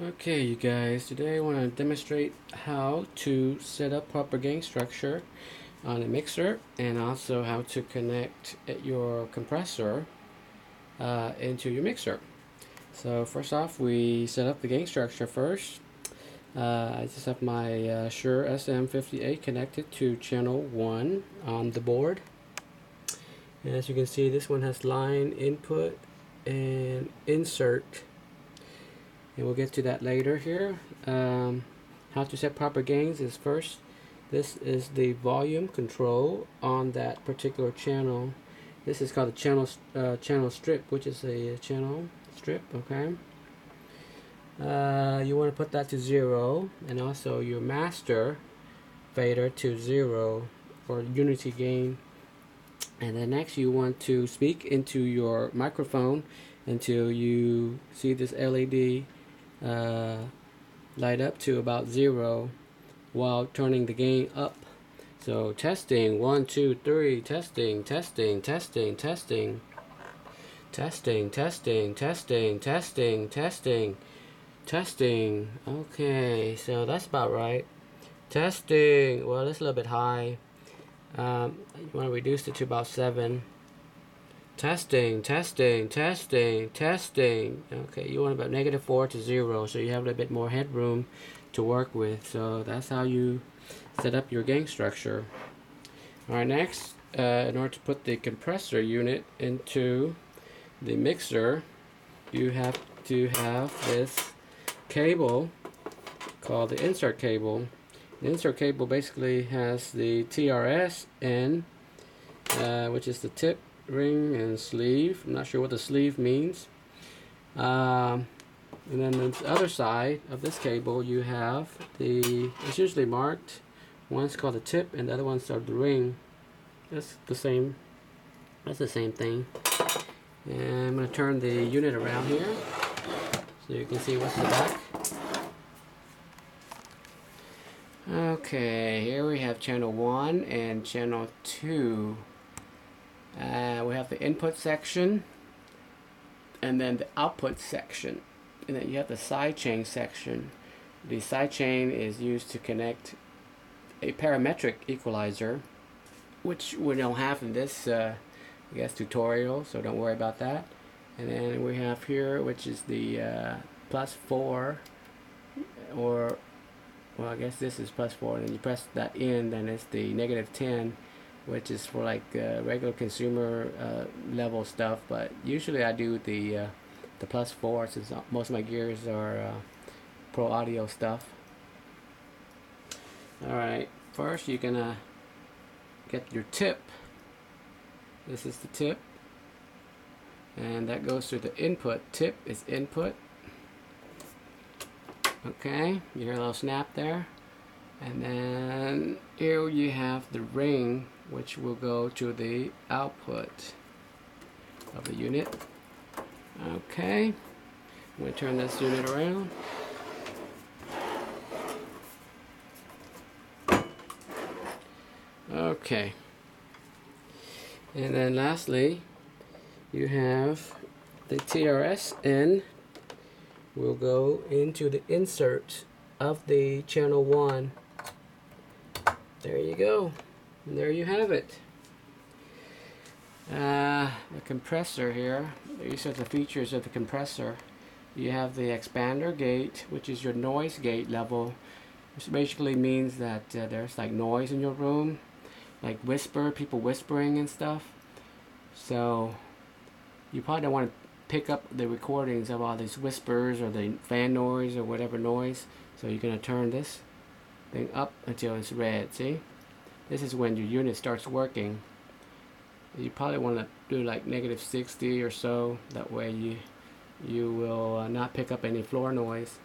Okay, you guys, today I want to demonstrate how to set up proper gain structure on a mixer and also how to connect your compressor into your mixer. So first off, we set up the gain structure first. I just have my Shure SM58 connected to channel 1 on the board. And as you can see, this one has line input and insert, and we'll get to that later here. How to set proper gains is first, this is the volume control on that particular channel. This is called a channel strip, which is a channel strip. Okay. You want to put that to 0, and also your master fader to 0 for unity gain. And then next you want to speak into your microphone until you see this LED light up to about 0 while turning the gain up. So testing, 1, 2, 3, testing, testing, testing, testing, testing, testing, testing, testing, testing, testing. Okay, so that's about right. Testing, well, that's a little bit high. You want to reduce it to about 7. Testing, testing, testing, testing. Okay, you want about -4 to 0, so you have a little bit more headroom to work with. So that's how you set up your gain structure. Alright, next, in order to put the compressor unit into the mixer, you have to have this cable called the insert cable. The insert cable basically has the TRS end, which is the tip, ring, and sleeve. I'm not sure what the sleeve means. And then the other side of this cable, you have it's usually marked. One's called the tip, and the other one's called the ring. That's the same. That's the same thing. And I'm going to turn the unit around here so you can see what's the back. Okay, here we have channel 1 and channel 2. We have the input section and then the output section, and then you have the sidechain section. The sidechain is used to connect a parametric equalizer, which we don't have in this I guess tutorial, so don't worry about that. And then we have here, which is the +4, or well, I guess this is +4, and then you press that in, then it's the -10, which is for like regular consumer level stuff. But usually I do the +4 since most of my gears are pro audio stuff. Alright, first you're gonna get your tip. This is the tip, and that goes through the input. Tip is input. Okay, you hear a little snap there. And then here you have the ring, which will go to the output of the unit. Okay, I'm going to turn this unit around. Okay, and then lastly you have the TRS end will go into the insert of the channel 1. There you go, and there you have it. The compressor here, these are the features of the compressor. You have the expander gate, which is your noise gate level, which basically means that there's like noise in your room, like people whispering and stuff. So you probably don't want to pick up the recordings of all these whispers or the fan noise or whatever noise. So you're going to turn this thing up until it's red. See, this is when your unit starts working. You probably want to do like -60 or so, that way you will not pick up any floor noise.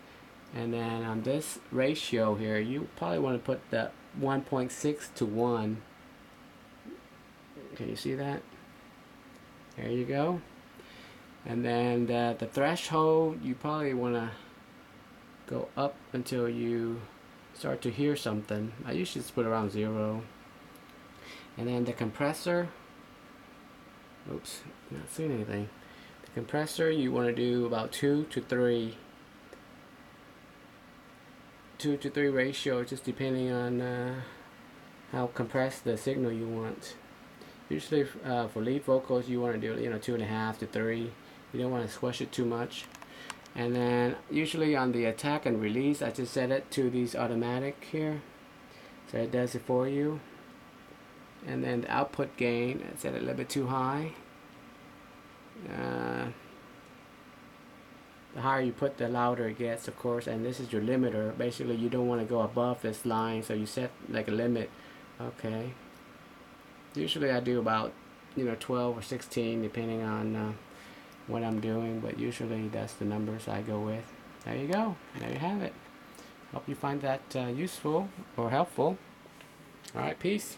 And then on this ratio here, you probably want to put that 1.6 to 1. Can you see that? There you go. And then the threshold, you probably want to go up until you start to hear something. I usually just put around 0. And then the compressor, oops, not seeing anything. The compressor, you want to do about 2 to 3. 2 to 3 ratio, just depending on how compressed the signal you want. Usually for lead vocals you want to do 2.5 to 3. You don't want to squish it too much. And then usually on the attack and release, I just set it to these automatic here, so it does it for you. And then the output gain, I set it a little bit too high. The higher you put, the louder it gets, of course. And this is your limiter. Basically you don't want to go above this line, so you set like a limit. Okay, usually I do about 12 or 16 depending on what I'm doing, but usually that's the numbers I go with. There you go, there you have it. Hope you find that useful or helpful. Alright, peace.